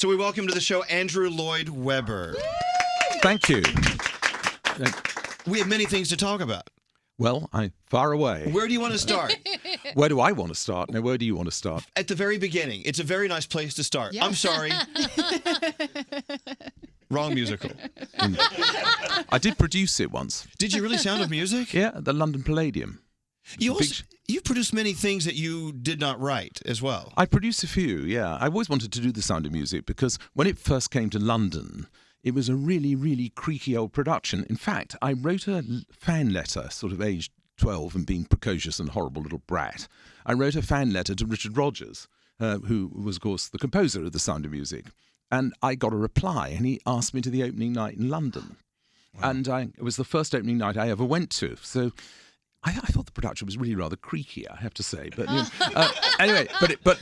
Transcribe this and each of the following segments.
So we welcome to the show Andrew Lloyd Webber. Thank you. We have many things to talk about. Well, I'm far away. Where do you want to start? Where do I want to start? Now, where do you want to start? At the very beginning. It's a very nice place to start. Yeah. I'm sorry. Wrong musical. I did produce it once. Did you really? Sound of Music? Yeah, at the London Palladium. You've produced many things that you did not write as well. I produced a few, yeah. I always wanted to do The Sound of Music because when it first came to London, it was a really, really creaky old production. In fact, I wrote a fan letter, sort of aged 12 and being precocious and horrible little brat. I wrote a fan letter to Richard Rodgers, who was, of course, the composer of The Sound of Music. And I got a reply, and he asked me to the opening night in London. Wow. And it was the first opening night I ever went to. So I thought the production was really rather creaky, I have to say. But anyway, but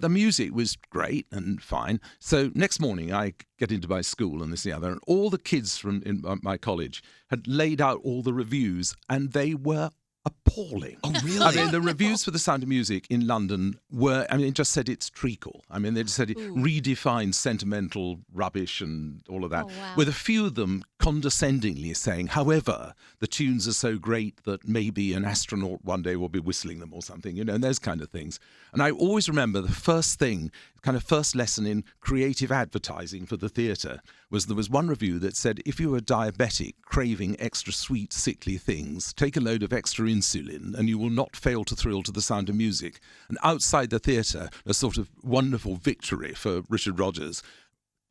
the music was great and fine. So next morning I get into my school and this and the other, and all the kids from my college had laid out all the reviews, and they were appalling. Oh, really? I mean, the reviews for The Sound of Music in London were, I mean, it just said it's treacle. I mean, they just said it redefined sentimental rubbish and all of that, with a few of them condescendingly saying, however, the tunes are so great that maybe an astronaut one day will be whistling them or something, you know, and those kind of things. And I always remember the first lesson in creative advertising for the theatre was there was one review that said, if you were diabetic, craving extra sweet, sickly things, take a load of extra insulin and you will not fail to thrill to The Sound of Music. And outside the theatre, a sort of wonderful victory for Richard Rodgers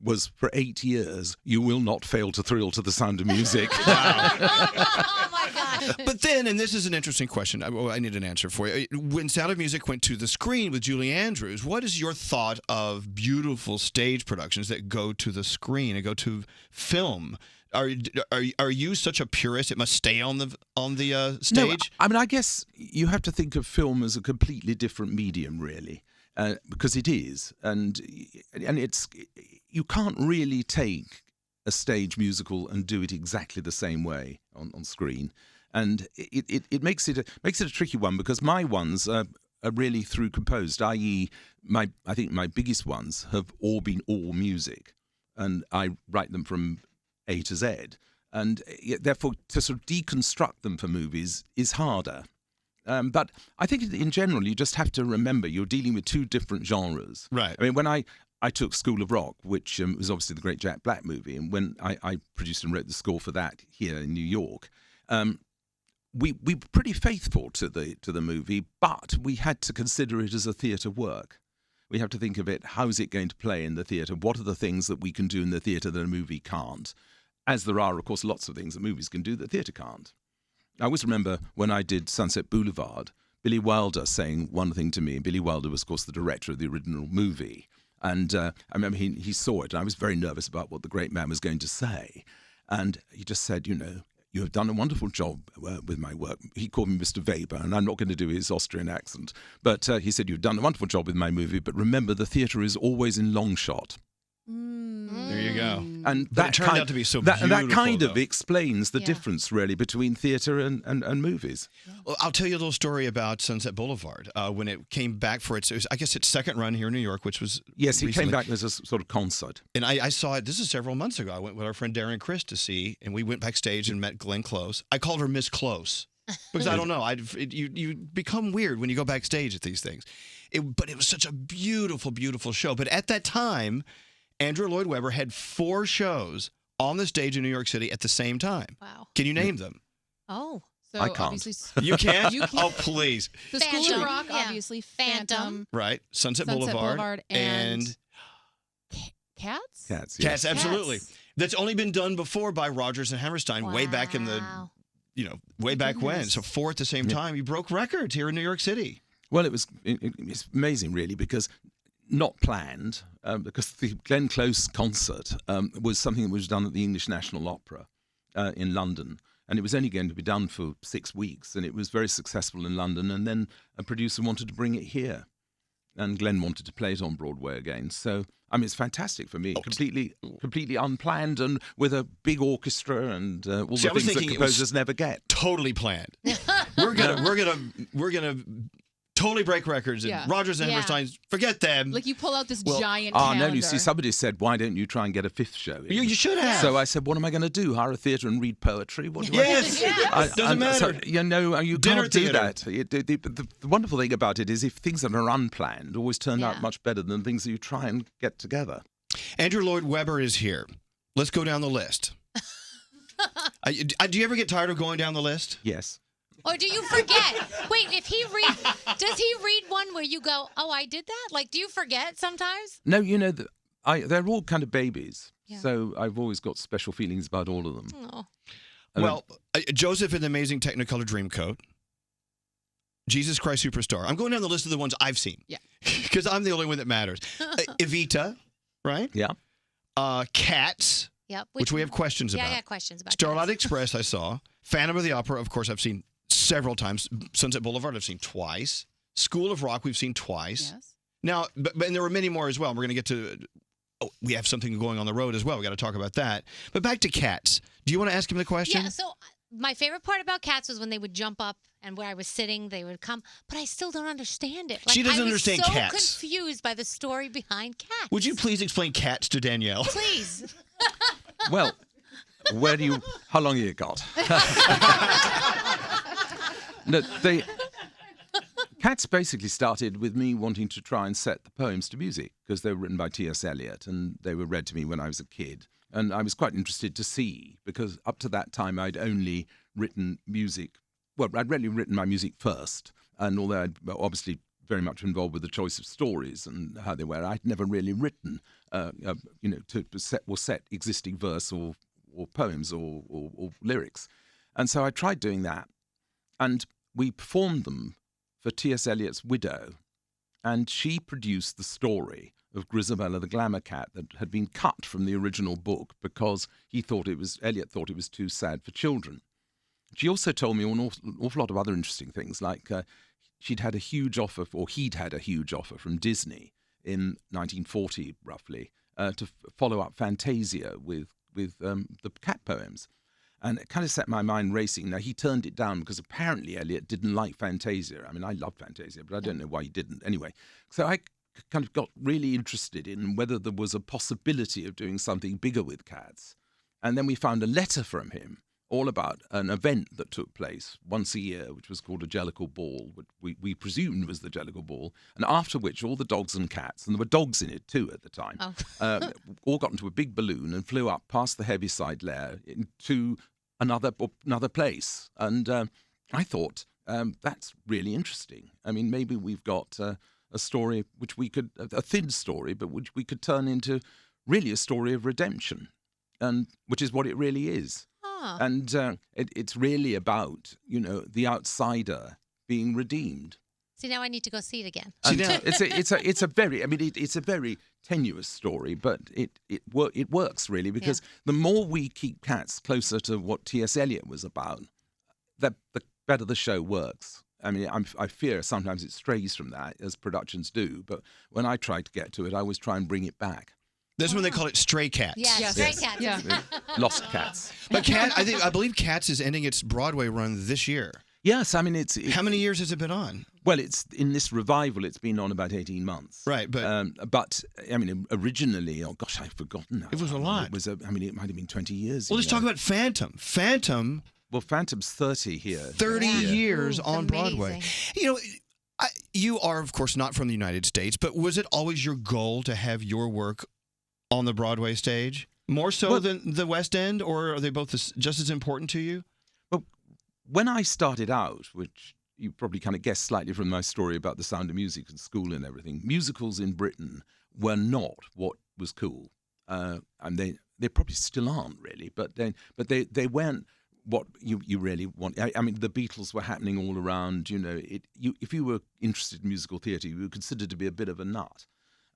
was, for 8 years, you will not fail to thrill to The Sound of Music. Oh, my God. But then, and this is an interesting question, I need an answer for you. When Sound of Music went to the screen with Julie Andrews, what is your thought of beautiful stage productions that go to the screen and go to film? Are you such a purist? It must stay on the stage. No, I mean, I guess you have to think of film as a completely different medium, really, because it is, and it's you can't really take a stage musical and do it exactly the same way on screen, and it makes it a tricky one because my ones are really through composed, i.e., I think my biggest ones have all been all music, and I write them from A to Z, and therefore to sort of deconstruct them for movies is harder. But I think in general you just have to remember you're dealing with two different genres. Right. I mean, when I took School of Rock, which was obviously the great Jack Black movie, and when I produced and wrote the score for that here in New York, we were pretty faithful to the movie, but we had to consider it as a theatre work. We have to think of it, how is it going to play in the theatre? What are the things that we can do in the theatre that a movie can't? As there are, of course, lots of things that movies can do that theatre can't. I always remember when I did Sunset Boulevard, Billy Wilder saying one thing to me. Billy Wilder was, of course, the director of the original movie. And I remember he saw it, and I was very nervous about what the great man was going to say. And he just said, you know, you have done a wonderful job with my work. He called me Mr. Weber, and I'm not going to do his Austrian accent. But he said, you've done a wonderful job with my movie, but remember, the theatre is always in long shot. There you go. And But it turned out to be so beautiful, that kind of though. explains the difference, really, between theatre and movies. Well, I'll tell you a little story about Sunset Boulevard. When it came back for its second run here in New York, which was Yes, he recently. came back as a sort of concert. And I saw it, this is several months ago. I went with our friend Darren Criss to see, and we went backstage and met Glenn Close. I called her Miss Close because I don't know. You become weird when you go backstage at these things. But it was such a beautiful, beautiful show. But at that time, Andrew Lloyd Webber had 4 shows on the stage in New York City at the same time. Wow. Can you name them? Oh. So I can't. obviously, You can? You can. Oh, please. The School Phantom. of Rock, Yeah. obviously. Phantom. Right. Sunset Sunset Boulevard. Boulevard and Cats? Cats, yes. Cats, absolutely. Cats. That's only been done before by Rodgers and Hammerstein way back in the, Wow. way back when. Goodness. So 4 at the same time. You broke records here in New York City. Well, it's amazing, really, because not planned, because the Glenn Close concert was something that was done at the English National Opera in London. And it was only going to be done for 6 weeks. And it was very successful in London. And then a producer wanted to bring it here. And Glenn wanted to play it on Broadway again. So, I mean, it's fantastic for me. Completely unplanned and with a big orchestra and all the things that composers never get. Totally planned. We're gonna totally break records. And Yeah. Rodgers and Yeah. Hammerstein's, forget them. Like you pull out this Well, giant Oh, calendar. no, you see, somebody said, why don't you try and get a fifth show in? You should have. So I said, what am I going to do? Hire a theatre and read poetry? What do Yes. Doesn't matter. So, you Dinner can't do theatre. that. The wonderful thing about it is if things that are unplanned always turn out much better than things that you try and get together. Andrew Lloyd Webber is here. Let's go down the list. Do you ever get tired of going down the list? Yes. Or do you forget? Wait, does he read one where you go, oh, I did that? Like, do you forget sometimes? No, they're all kind of babies. Yeah. So I've always got special feelings about all of them. Oh. Well, Joseph in the Amazing Technicolor Dreamcoat. Jesus Christ Superstar. I'm going down the list of the ones I've seen. Yeah. Because I'm the only one that matters. Evita, right? Yeah. Cats, Yep. which we have questions about. Yeah, I got questions about Starlight cats. Express, I saw. Phantom of the Opera, of course, I've seen several times. Sunset Boulevard, I've seen twice. School of Rock, we've seen twice. Yes. Now, and there were many more as well. We're going to get to, we have something going on the road as well. We got to talk about that. But back to Cats. Do you want to ask him the question? Yeah, so my favorite part about Cats was when they would jump up and where I was sitting, they would come. But I still don't understand it. She doesn't understand Cats. Cats. I was so confused by the story behind Cats. Would you please explain Cats to Danielle? Please. Well, how long have you got? No, Cats basically started with me wanting to try and set the poems to music because they were written by T.S. Eliot and they were read to me when I was a kid. And I was quite interested to see because up to that time I'd only written music. Well, I'd really written my music first. And although I'd obviously very much involved with the choice of stories and how they were, I'd never really written, to set existing verse or poems or lyrics. And so I tried doing that. And we performed them for T.S. Eliot's widow, and she produced the story of Grisabella the Glamour Cat that had been cut from the original book because Eliot thought it was too sad for children. She also told me an awful lot of other interesting things, like he'd had a huge offer from Disney in 1940, roughly, to follow up Fantasia with the cat poems. And it kind of set my mind racing. Now, he turned it down because apparently Eliot didn't like Fantasia. I mean, I love Fantasia, but I don't know why he didn't. Anyway, so I kind of got really interested in whether there was a possibility of doing something bigger with cats. And then we found a letter from him all about an event that took place once a year, which was called a Jellicle Ball, which we presumed was the Jellicle Ball, and after which all the dogs and cats, and there were dogs in it too at the time, all got into a big balloon and flew up past the Heaviside Lair into another place. And I thought, that's really interesting. I mean, maybe we've got a story which a thin story, but which we could turn into really a story of redemption, and which is what it really is. And it's really about, the outsider being redeemed. See, now I need to go see it again. And it's a very tenuous story, but it works really because the more we keep cats closer to what T.S. Eliot was about, the better the show works. I mean, I fear sometimes it strays from that, as productions do, but when I try to get to it, I always try and bring it back. That's when they call it stray cats. Yeah, stray cats. Yeah. Lost cats. But I believe Cats is ending its Broadway run this year. Yes, I mean How many years has it been on? Well, it's in this revival. It's been on about 18 months. Right, but I mean, originally, oh gosh, I've forgotten now. It was a lot. It might have been 20 years. Well, let's talk about Phantom. Well, Phantom's 30 here. 30 years on amazing. Broadway. You are, of course, not from the United States, but was it always your goal to have your work on the Broadway stage? More so than the West End, or are they both just as important to you? Well, when I started out, which you probably kind of guessed slightly from my story about The Sound of Music and school and everything, musicals in Britain were not what was cool. And they probably still aren't really, but they weren't what you really want. I mean, the Beatles were happening all around. If you were interested in musical theatre, you were considered to be a bit of a nut.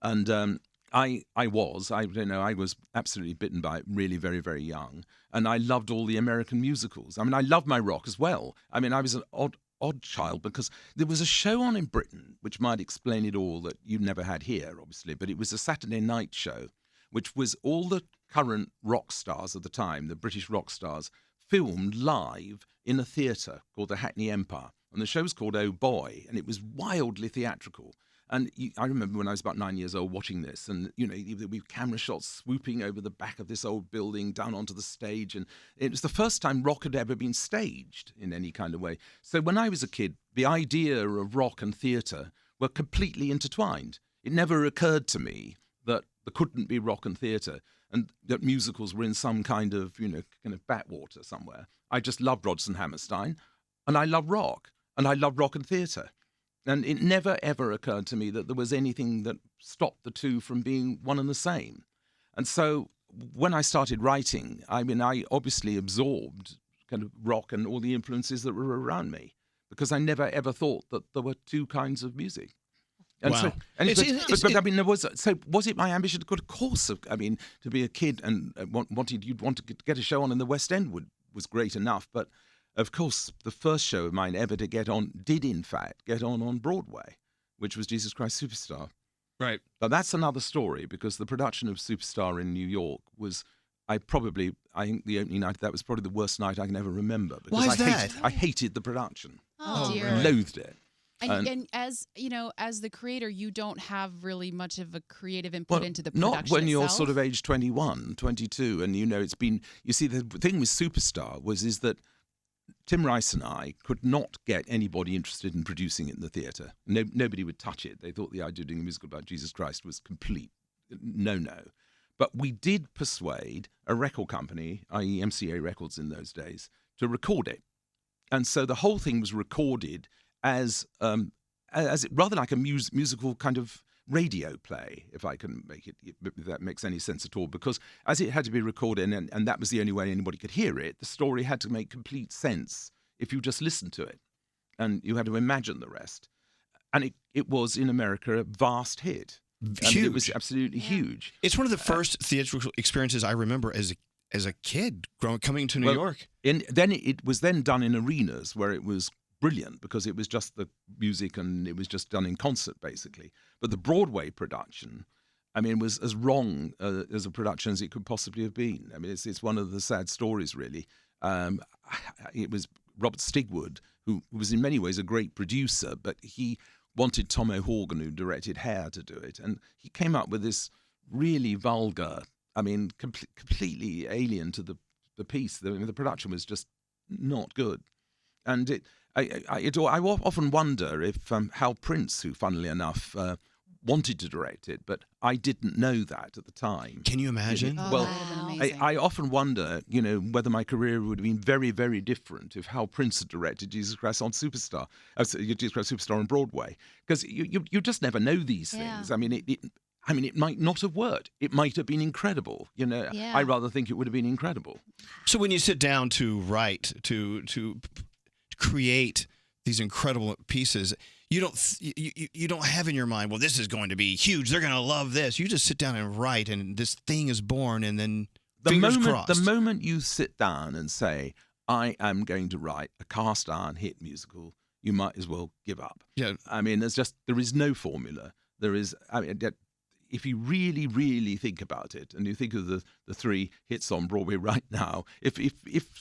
And I was absolutely bitten by it really very, very young. And I loved all the American musicals. I mean, I loved my rock as well. I mean, I was an odd child because there was a show on in Britain, which might explain it all, that you never had here, obviously, but it was a Saturday night show, which was all the current rock stars of the time, the British rock stars, filmed live in a theatre called the Hackney Empire. and the show was called Oh Boy, and it was wildly theatrical. And I remember when I was about 9 years old watching this, and there'd be camera shots swooping over the back of this old building down onto the stage, and it was the first time rock had ever been staged in any kind of way. So when I was a kid, the idea of rock and theatre were completely intertwined. It never occurred to me that there couldn't be rock and theatre, and that musicals were in some kind of backwater somewhere. I just loved Rodgers and Hammerstein, and I love rock, and I love rock and theatre. And it never, ever occurred to me that there was anything that stopped the two from being one and the same. And so when I started writing, I obviously absorbed kind of rock and all the influences that were around me, because I never, ever thought that there were two kinds of music. And wow. Was it my ambition? Of course, to be a kid and you'd want to get a show on in the West End was great enough, but of course, the first show of mine ever to did in fact get on Broadway, which was Jesus Christ Superstar. Right. But that's another story, because the production of Superstar in New York was, I think the opening night, that was probably the worst night I can ever remember. Because Why is that? I hated the production. Oh, dear. I loathed it. And as as the creator, you don't have really much of a creative input into the production not when you're itself. sort of age 21, 22, and it's been. You see, the thing with Superstar is that Tim Rice and I could not get anybody interested in producing it in the theatre. Nobody would touch it. They thought the idea of doing a musical about Jesus Christ was complete no-no. But we did persuade a record company, i.e. MCA Records in those days, to record it. And so the whole thing was recorded as rather like a musical kind of radio play, if I can make it, if that makes any sense at all, because as it had to be recorded and that was the only way anybody could hear it, the story had to make complete sense if you just listened to it, and you had to imagine the rest. And it was, in America, a vast hit. Huge. It was absolutely huge. It's one of the first theatrical experiences I remember as a kid coming to New York. And then it was then done in arenas where it was brilliant, because it was just the music and it was just done in concert, basically. But the Broadway production, was as wrong as a production as it could possibly have been. It's one of the sad stories, really. It was Robert Stigwood, who was in many ways a great producer, but he wanted Tom O'Horgan, who directed Hair, to do it. And he came up with this really vulgar, completely alien to the piece. The production was just not good. And I often wonder if Hal Prince, who funnily enough wanted to direct it, but I didn't know that at the time. Can you imagine? Oh, Well, that would have been amazing. I often wonder, whether my career would have been very, very different if Hal Prince had directed Jesus Christ on Superstar, Jesus Christ Superstar on Broadway, because you just never know these things. Yeah. It might not have worked. It might have been incredible. Yeah. I rather think it would have been incredible. So when you sit down to write, to create these incredible pieces, you don't have in your mind, well, this is going to be huge, they're going to love this. You just sit down and write, and this thing is born, and then fingers crossed. The moment you sit down and say, I am going to write a cast iron hit musical, you might as well give up. Yeah. There is no formula. There is, if you really, really think about it, and you think of the three hits on Broadway right now, if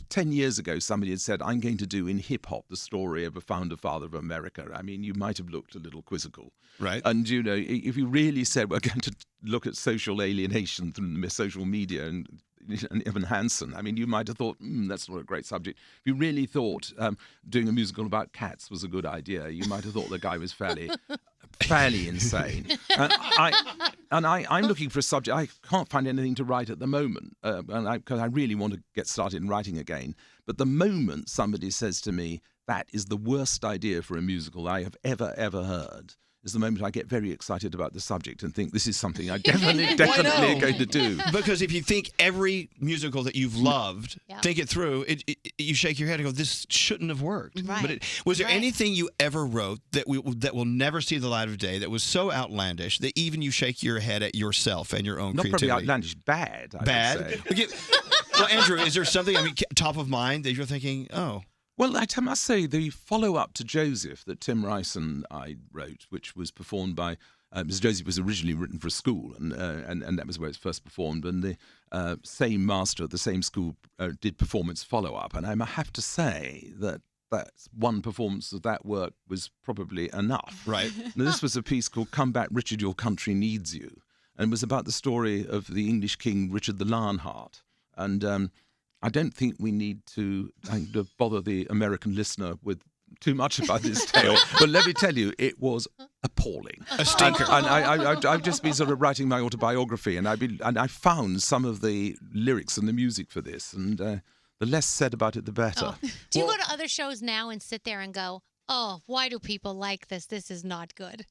10 years ago somebody had said, I'm going to do in hip-hop the story of a founder father of America, you might have looked a little quizzical. Right. And, if you really said, we're going to look at social alienation through social media and Evan Hansen, you might have thought, that's not a great subject. If you really thought doing a musical about cats was a good idea, you might have thought the guy was fairly insane. I'm looking for a subject. I can't find anything to write at the moment, because I really want to get started in writing again. But the moment somebody says to me, that is the worst idea for a musical I have ever heard, is the moment I get very excited about the subject and think, this is something I definitely are going to do. Because if you think every musical that you've loved, Yeah. think it through, you shake your head and go, this shouldn't have worked. Right. But was there Right. anything you ever wrote that will never see the light of day, that was so outlandish that even you shake your head at yourself and your own Not creativity? probably outlandish, bad. I would Bad? say. Well, Andrew, is there something, top of mind that you're thinking, oh, Well, I must say, the follow-up to Joseph that Tim Rice and I wrote, which was performed by, because Joseph was originally written for a school, and that was where it was first performed, and the same master at the same school did perform its follow-up, and I have to say that that one performance of that work was probably enough. Right. Now, this was a piece called "Come Back, Richard, Your Country Needs You," and it was about the story of the English king Richard the Lionheart. And I don't think we need to bother the American listener with too much about this tale, but let me tell you, it was appalling. A stinker. And I've just been sort of writing my autobiography, and I found some of the lyrics and the music for this, and the less said about it, the better. Oh. Do you go to other shows now and sit there and go, oh, why do people like this? This is not good.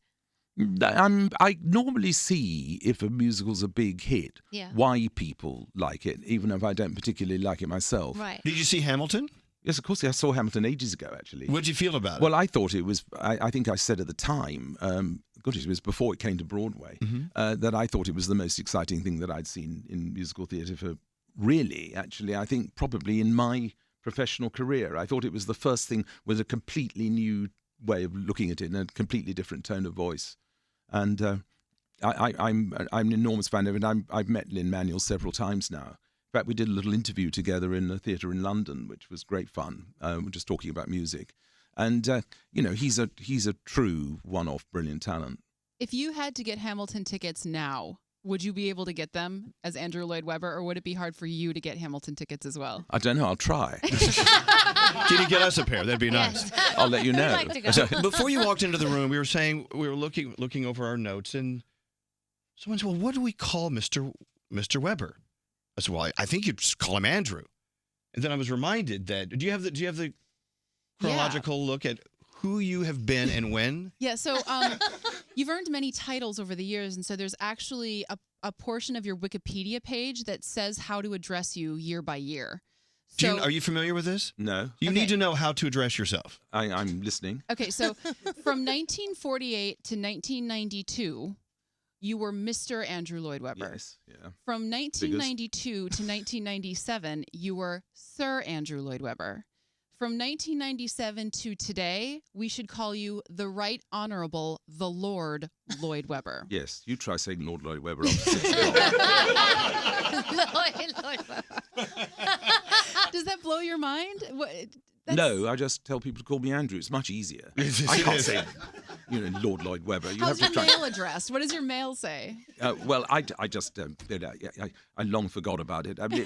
I normally see if a musical's a big hit, Yeah. why people like it, even if I don't particularly like it myself. Right. Did you see Hamilton? Yes, of course. I saw Hamilton ages ago, actually. What did you feel about it? Well, I thought it was, I think I said at the time, it was before it came to Broadway, that I thought it was the most exciting thing that I'd seen in musical theatre for really, actually, I think probably in my professional career. I thought it was the first thing with a completely new way of looking at it and a completely different tone of voice. And I'm an enormous fan of it. I've met Lin-Manuel several times now. In fact, we did a little interview together in a theatre in London, which was great fun. We're just talking about music. And, he's a true one-off brilliant talent. If you had to get Hamilton tickets now, would you be able to get them as Andrew Lloyd Webber, or would it be hard for you to get Hamilton tickets as well? I don't know. I'll try. Can you get us a pair? That'd be nice. Yes. I'll let you know. I'd like to go. So, before you walked into the room, we were saying we were looking over our notes, and someone said, "Well, what do we call Mr. Webber?" I said, "Well, I think you'd just call him Andrew." And then I was reminded that do you have the chronological look at who you have been and when? Yeah, so you've earned many titles over the years, and so there's actually a portion of your Wikipedia page that says how to address you year by year. So, Are you familiar with this? No. You need to know how to address yourself. I'm listening. Okay, so from 1948 to 1992, you were Mr. Andrew Lloyd Webber. Yes, yeah. From 1992 to 1997, you were Sir Andrew Lloyd Webber. From 1997 to today, we should call you the Right Honourable the Lord Lloyd Webber. Yes, you try saying Lord Lloyd Webber. Lloyd Webber. Does that blow your mind? No, I just tell people to call me Andrew. It's much easier. I can't say, Lord Lloyd Webber. You How's have your to try. mail addressed? What does your mail say? Well, I just I long forgot about it. I mean,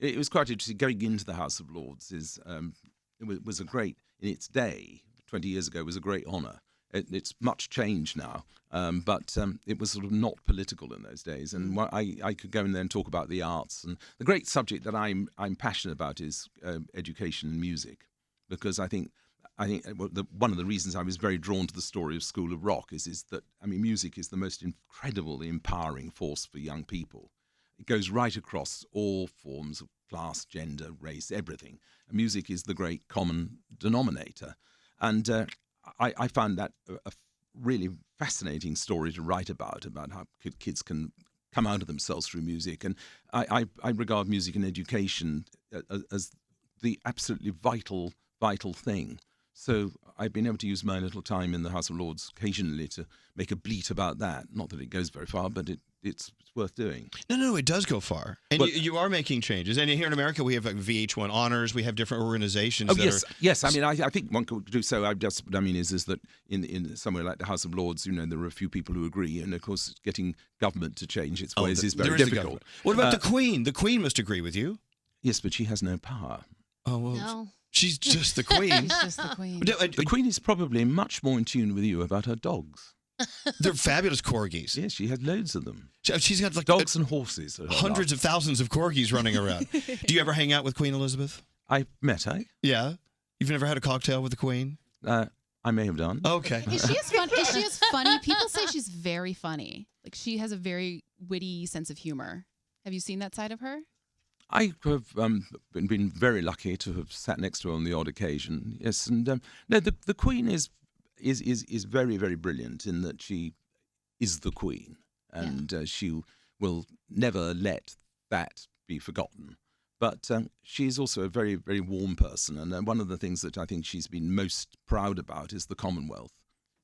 it was quite interesting going into the House of Lords. It was a great, in its day, 20 years ago, was a great honour. It's much changed now, but it was sort of not political in those days. And I could go in there and talk about the arts. And the great subject that I'm passionate about is education and music, because I think one of the reasons I was very drawn to the story of School of Rock is that, I mean, music is the most incredibly empowering force for young people. It goes right across all forms of class, gender, race, everything. And music is the great common denominator. And I found that a really fascinating story to write about how kids can come out of themselves through music. And I regard music and education as the absolutely vital thing. So I've been able to use my little time in the House of Lords occasionally to make a bleat about that. Not that it goes very far, but it's worth doing. No, it does go far. And Well, you are making changes. And here in America, we have like VH1 Honors. We have different organizations. Oh, that yes. I mean, I think one could do so. What I mean is that in somewhere like the House of Lords, there are a few people who agree, and of course, getting government to change its ways is very there the difficult. government. What about the Queen? The Queen must agree with you. Yes, but she has no power. Oh, well, No. she's just the Queen. It's just the Queen. The Queen is probably much more in tune with you about her dogs. They're fabulous corgis. Yes, she had loads of them. She's got like Dogs and horses. are her hundreds of thousands of corgis running around. Do you ever hang out with Queen Elizabeth? I met her. Yeah. You've never had a cocktail with the Queen? I may have done. Okay. Is she as funny? People say she's very funny. Like, she has a very witty sense of humor. Have you seen that side of her? I have been very lucky to have sat next to her on the odd occasion. Yes, and no, the Queen is very, very brilliant in that she is the Queen, and she will never let that be forgotten. But she is also a very, very warm person, and one of the things that I think she's been most proud about is the Commonwealth.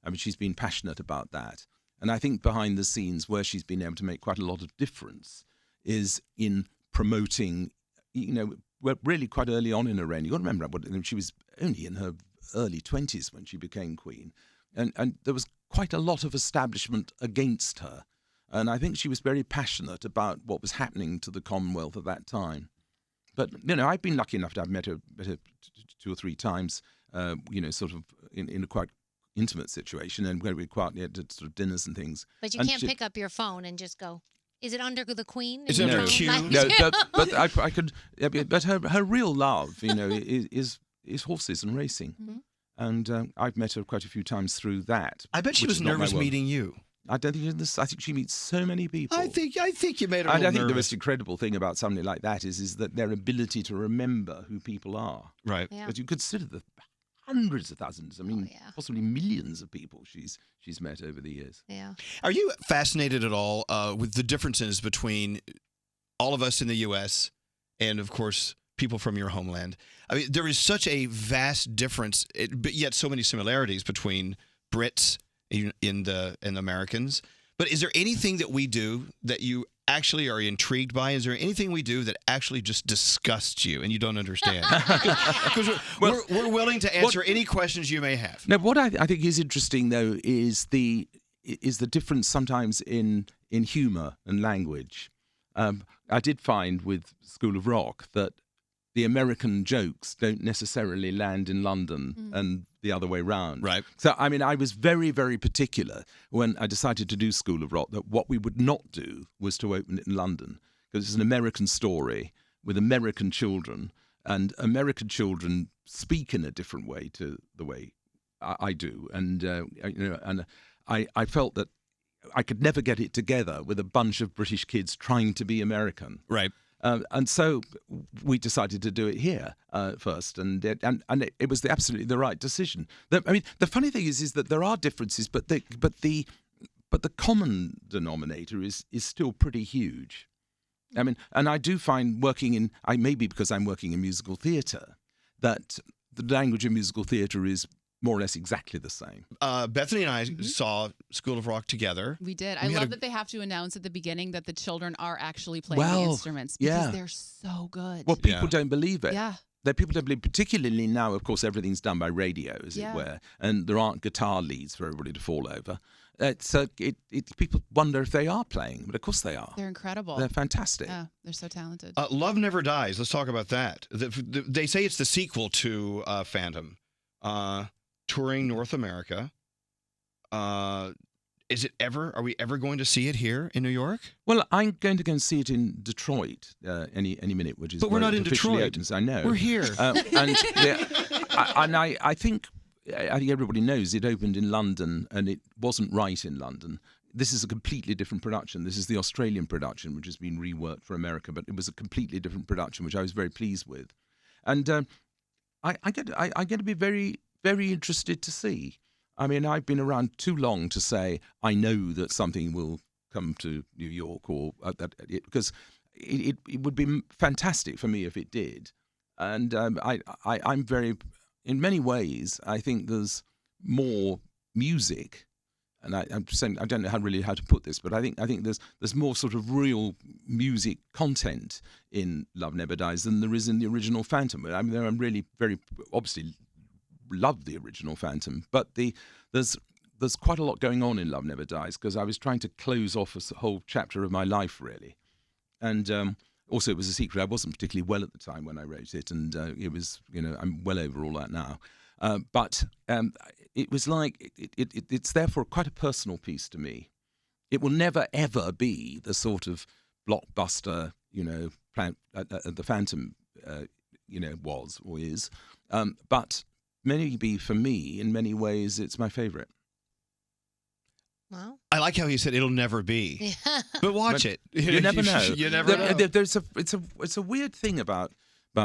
I mean, she's been passionate about that, and I think behind the scenes where she's been able to make quite a lot of difference is in promoting, really quite early on in her reign. You've got to remember, she was only in her early 20s when she became queen. And there was quite a lot of establishment against her. And I think she was very passionate about what was happening to the Commonwealth at that time. But, I've been lucky enough to have met her 2 or 3 times, sort of in a quite intimate situation, and where we quite had sort of dinners and things. But you can't pick up your phone and just go, is it under the Queen? Is it under Q? No, but I could. But her real love, is horses and racing. Mm-hmm. And I've met her quite a few times through that. I bet she was nervous meeting you. I don't think I think she meets so many people. I think you made her. I think nervous. the most incredible thing about somebody like that is that their ability to remember who people are. Right. Yeah. But you consider the hundreds of thousands. I mean, possibly millions of people she's met over the years. Yeah. Are you fascinated at all with the differences between all of us in the U.S. and, of course, people from your homeland? I mean, there is such a vast difference, but yet so many similarities between Brits and the Americans. But is there anything that we do that you actually are intrigued by? Is there anything we do that actually just disgusts you and you don't understand? Because we're willing to answer any questions you may have. Now, what I think is interesting, though, is the difference sometimes in humour and language. I did find with School of Rock that the American jokes don't necessarily land in London and the other way round. Right. So, I mean, I was very, very particular when I decided to do School of Rock that what we would not do was to open it in London, because it's an American story with American children, and American children speak in a different way to the way I do. And, I felt that I could never get it together with a bunch of British kids trying to be American. Right. And so we decided to do it here first, and it was absolutely the right decision. I mean, the funny thing is that there are differences, but the common denominator is still pretty huge. I mean, and I do find maybe because I'm working in musical theatre, that the language of musical theatre is more or less exactly the same. Bethany and I saw School of Rock together. We did. I love that they have to announce at the beginning that the children are actually playing the instruments, because they're so good. Well, people don't believe it. Yeah. People don't believe, particularly now, of course, everything's done by radio, as it were, and there aren't guitar leads for everybody to fall over. So people wonder if they are playing, but of course they are. They're incredible. They're fantastic. Yeah, they're so talented. Love Never Dies. Let's talk about that. They say it's the sequel to Phantom. Touring North America. Are we ever going to see it here in New York? Well, I'm going to go and see it in Detroit any minute, which is. But we're not in Detroit. Opens. I know. We're here. I think everybody knows it opened in London, and it wasn't right in London. This is a completely different production. This is the Australian production, which has been reworked for America, but it was a completely different production, which I was very pleased with. And I get to be very, very interested to see. I mean, I've been around too long to say I know that something will come to New York, or because it would be fantastic for me if it did. And I'm very, in many ways, I think there's more music, and I'm saying I don't know how to put this, but I think there's more sort of real music content in Love Never Dies than there is in the original Phantom. I mean, I'm really very obviously love the original Phantom, but there's quite a lot going on in Love Never Dies, because I was trying to close off a whole chapter of my life, really. And also, it was a secret. I wasn't particularly well at the time when I wrote it, and it was, I'm well over all that now. But it was like, it's therefore quite a personal piece to me. It will never, ever be the sort of blockbuster, the Phantom, was or is. But maybe for me, in many ways, it's my favourite. Wow. I like how he said it'll never be. But watch it. You never know. You never know. It's a weird thing about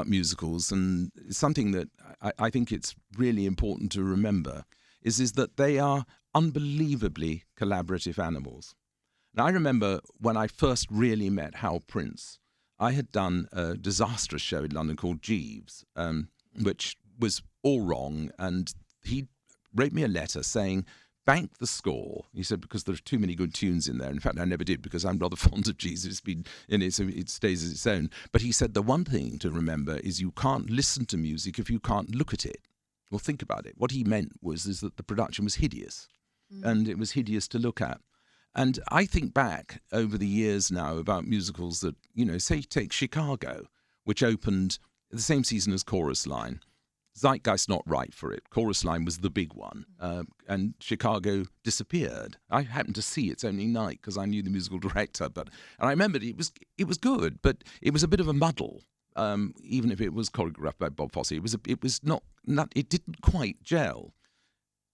musicals, and something that I think it's really important to remember is that they are unbelievably collaborative animals. Now, I remember when I first really met Hal Prince, I had done a disastrous show in London called Jeeves, which was all wrong, and he wrote me a letter saying, banked the score. He said, because there's too many good tunes in there. In fact, I never did, because I'm rather fond of Jesus. It's been in it, so it stays as its own. But he said the one thing to remember is you can't listen to music if you can't look at it. Well, think about it. What he meant is that the production was hideous, and it was hideous to look at. And I think back over the years now about musicals that, say take Chicago, which opened the same season as Chorus Line. Zeitgeist not right for it. Chorus Line was the big one, and Chicago disappeared. I happened to see its opening night because I knew the musical director, and I remembered it was good, but it was a bit of a muddle. Even if it was choreographed by Bob Fosse, it didn't quite gel.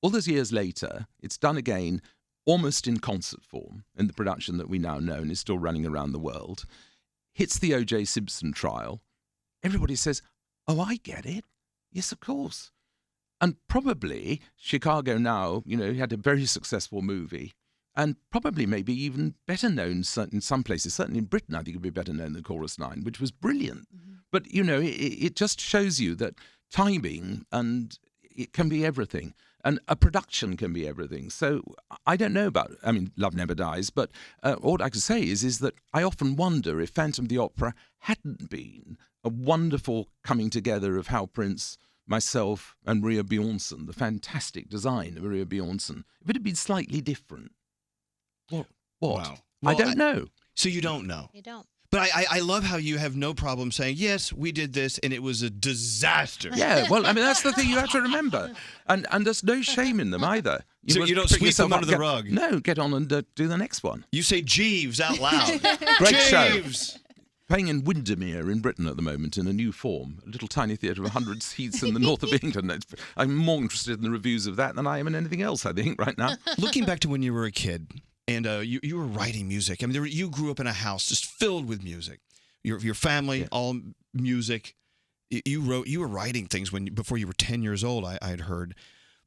All those years later, it's done again, almost in concert form, in the production that we now know and is still running around the world. Hits the O.J. Simpson trial. Everybody says, "Oh, I get it. Yes, of course." And probably Chicago now, had a very successful movie, and probably maybe even better known in some places. Certainly in Britain, I think it would be better known than Chorus Line, which was brilliant. Mm-hmm. But, it just shows you that timing, and it can be everything. And a production can be everything. So I don't know Love Never Dies, but all I can say is that I often wonder if Phantom of the Opera hadn't been a wonderful coming together of Hal Prince, myself, and Maria Bjornsson, the fantastic design of Maria Bjornsson. If it had been slightly different, what? Wow. I don't know. So you don't know? You don't. But I love how you have no problem saying, yes, we did this, and it was a disaster. Yeah, well, that's the thing you have to remember. And there's no shame in them either. So you don't sweep them under the rug? No, get on and do the next one. You say Jeeves out loud. Great Jeeves! Show. Playing in Windermere in Britain at the moment in a new form, a little tiny theatre of 100 seats in the north of England. I'm more interested in the reviews of that than I am in anything else, I think, right now. Looking back to when you were a kid, and you were writing music. You grew up in a house just filled with music. Your family, all music. You were writing things before you were 10 years old, I had heard.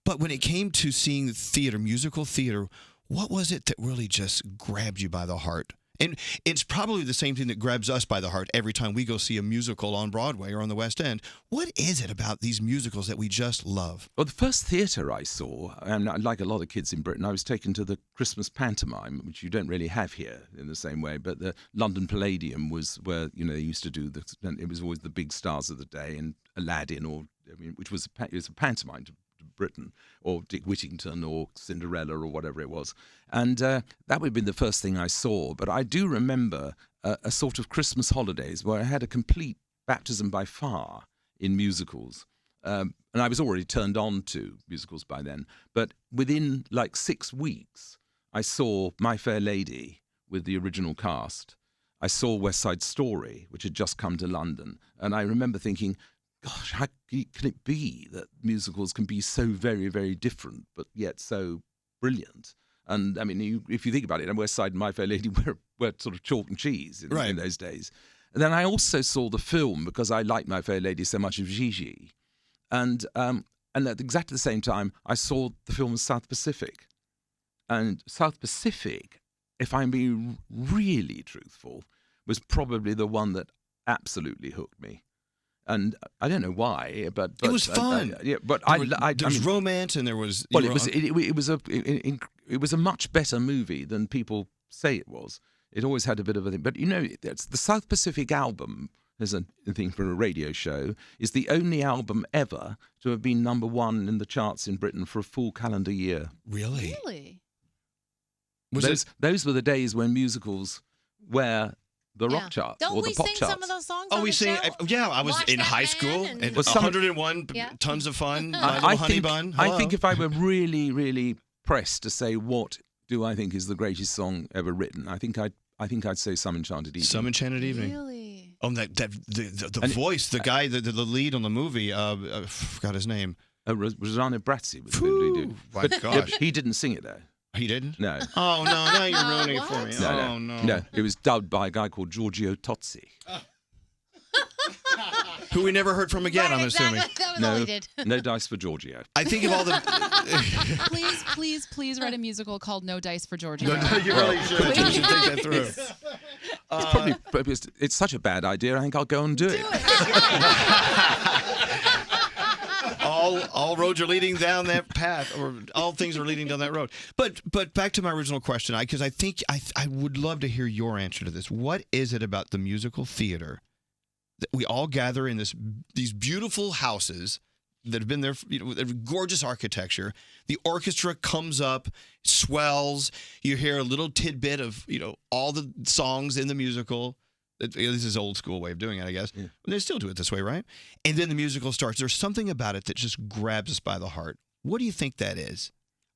But when it came to seeing theater, musical theater, what was it that really just grabbed you by the heart? And it's probably the same thing that grabs us by the heart every time we go see a musical on Broadway or on the West End. What is it about these musicals that we just love? Well, the first theatre I saw, and like a lot of kids in Britain, I was taken to the Christmas pantomime, which you don't really have here in the same way. But the London Palladium was where they used to do it was always the big stars of the day, and Aladdin, which was it was a pantomime to Britain, or Dick Whittington, or Cinderella, or whatever it was. And that would have been the first thing I saw. But I do remember a sort of Christmas holidays where I had a complete baptism by fire in musicals. And I was already turned on to musicals by then. But within 6 weeks, I saw My Fair Lady with the original cast. I saw West Side Story, which had just come to London. And I remember thinking, gosh, how can it be that musicals can be so very, very different, but yet so brilliant? And if you think about it, West Side and My Fair Lady were sort of chalk and cheese in those days. And then I also saw the film because I liked My Fair Lady so much of Gigi. And at exactly the same time, I saw the film South Pacific. And South Pacific, if I'm being really truthful, was probably the one that absolutely hooked me. And I don't know why, but it was fun. But there was romance, and there was. Well, it was a much better movie than people say it was. It always had a bit of a thing, but it's the South Pacific album. There's a thing for a radio show. Is the only album ever to have been #1 in the charts in Britain for a full calendar year. Really? Really? Those were the days when musicals were the rock charts Don't or the we pop sing charts. some of those songs? Oh, on we the sing. show? I was Watch in That high Man school. and- And 101 tons of fun. My Little Honey Bun. I think if I were really, really pressed to say what do I think is the greatest song ever written, I think I'd say Some Enchanted Evening. Some Enchanted Evening. Really? Oh, the voice, the guy, the lead on the movie. I forgot his name. Rosanna Brazzi was the lead. My gosh. He didn't sing it though. He didn't? No. Oh, no, now you're ruining it for me. No, No, it was dubbed by a guy called Giorgio Tozzi. Who we never heard from again, Right, I'm exactly. assuming. That was all he did. No dice for Giorgio. I think of all the... Please write a musical called No Dice for Georgia. No, you really should. You should think that through. It's such a bad idea, I think I'll go and do it. Oh, all roads are leading down that path, or all things are leading down that road. But back to my original question, because I think I would love to hear your answer to this. What is it about the musical theater that we all gather in these beautiful houses that have been there, gorgeous architecture. The orchestra comes up, swells. You hear a little tidbit of, all the songs in the musical. This is old school way of doing it, I guess. Yeah. They still do it this way, right? And then the musical starts. There's something about it that just grabs us by the heart. What do you think that is?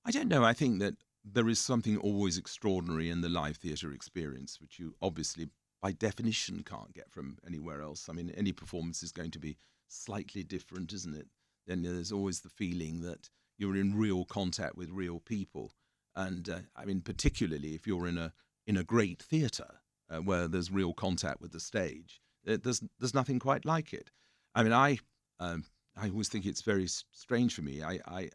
I don't know. I think that there is something always extraordinary in the live theatre experience, which you obviously, by definition, can't get from anywhere else. I mean, any performance is going to be slightly different, isn't it? Then there's always the feeling that you're in real contact with real people. And I mean, particularly if you're in a great theatre where there's real contact with the stage, there's nothing quite like it. I mean, I always think it's very strange for me. I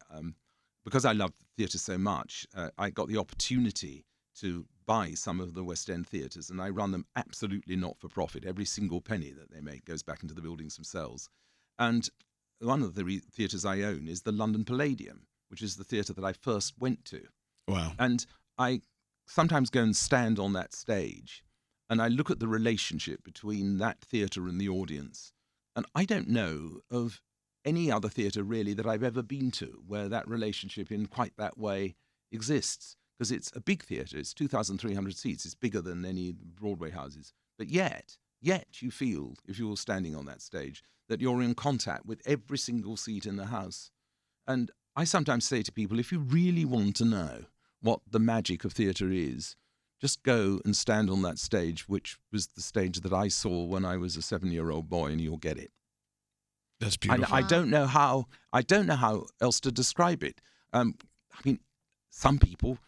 because I love theatre so much, I got the opportunity to buy some of the West End theatres, and I run them absolutely not for profit. Every single penny that they make goes back into the buildings themselves. And one of the theatres I own is the London Palladium, which is the theatre that I first went to. Wow. And I sometimes go and stand on that stage, and I look at the relationship between that theatre and the audience. And I don't know of any other theatre really that I've ever been to where that relationship in quite that way exists. Because it's a big theatre, it's 2,300 seats, it's bigger than any Broadway houses. But yet you feel, if you're standing on that stage, that you're in contact with every single seat in the house. And I sometimes say to people, if you really want to know what the magic of theatre is, just go and stand on that stage, which was the stage that I saw when I was a 7-year-old boy, and you'll get it. That's beautiful. And I don't know how else to describe it. I mean, some people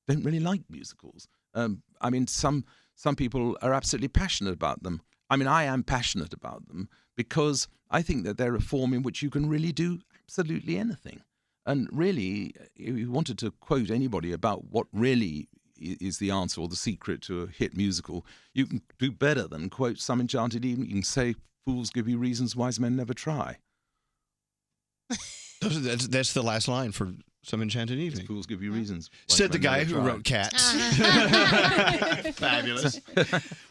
don't really like musicals. I mean, some people are absolutely passionate about them. I mean, I am passionate about them because I think that they're a form in which you can really do absolutely anything. And really, if you wanted to quote anybody about what really is the answer or the secret to a hit musical, you can do better than quote Some Enchanted Evening. You can say, fools give you reasons, wise men never try. That's the last line for Some Enchanted Evening. Fools give you reasons. Said the guy who wrote Cats. Fabulous.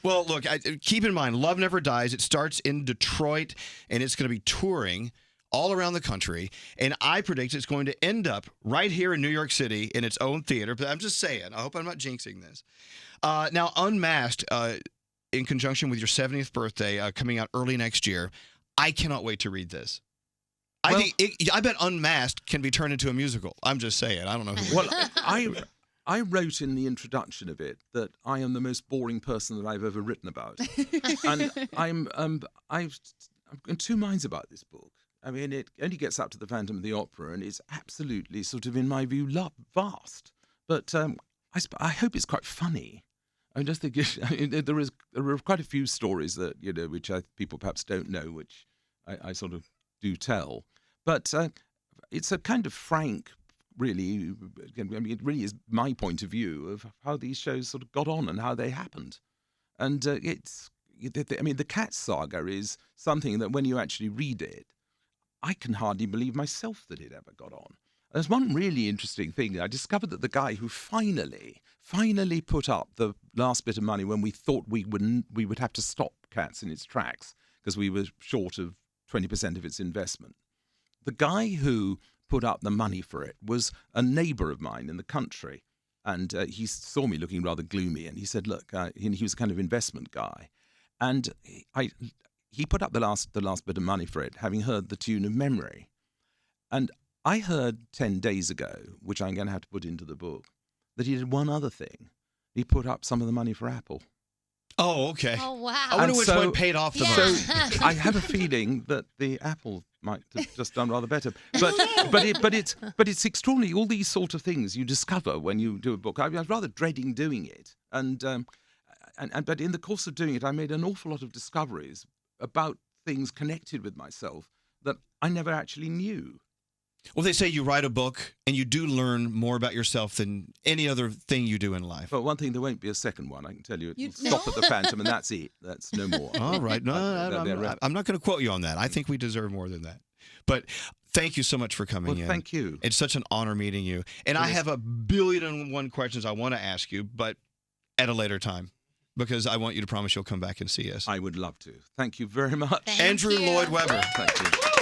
Well, look, keep in mind, Love Never Dies. It starts in Detroit, and it's going to be touring all around the country. And I predict it's going to end up right here in New York City in its own theater. But I'm just saying, I hope I'm not jinxing this. Now, Unmasked, in conjunction with your 70th birthday, coming out early next year, I cannot wait to read this. I bet Unmasked can be turned into a musical. I'm just saying. I don't know who. Well, I wrote in the introduction of it that I am the most boring person that I've ever written about, and I'm in two minds about this book. I mean, it only gets up to the Phantom of the Opera, and it's absolutely sort of, in my view, vast. But I hope it's quite funny. I just think there are quite a few stories that which people perhaps don't know, which I sort of do tell. But it's a kind of frank, really. I mean, it really is my point of view of how these shows sort of got on and how they happened. And the Cats saga is something that when you actually read it, I can hardly believe myself that it ever got on. There's one really interesting thing. I discovered that the guy who finally put up the last bit of money when we thought we would have to stop Cats in its tracks because we were short of 20% of its investment. The guy who put up the money for it was a neighbour of mine in the country, and he saw me looking rather gloomy, and he said, "Look," he was a kind of investment guy, and he put up the last bit of money for it, having heard the tune of Memory, and I heard 10 days ago, which I'm going to have to put into the book, that he did one other thing. He put up some of the money for Apple. Oh, okay. Oh, wow. I wonder which one paid off the most. So I have a feeling that the Apple might have just done rather better. But it's extraordinary. All these sort of things you discover when you do a book. I was rather dreading doing it, but in the course of doing it, I made an awful lot of discoveries about things connected with myself that I never actually knew. Well, they say you write a book and you do learn more about yourself than any other thing you do in life. But one thing, there won't be a second one. I can tell you. It'll stop at the Phantom, and that's it. That's no more. All right. No, I'm not going to quote you on that. I think we deserve more than that. But Thank you so much for coming Well, in. thank you. It's such an honor meeting you. And I have a billion and one questions I want to ask you, but at a later time, because I want you to promise you'll come back and see us. I would love to. Thank you very much. Thank Andrew you. Lloyd Webber. Thank you.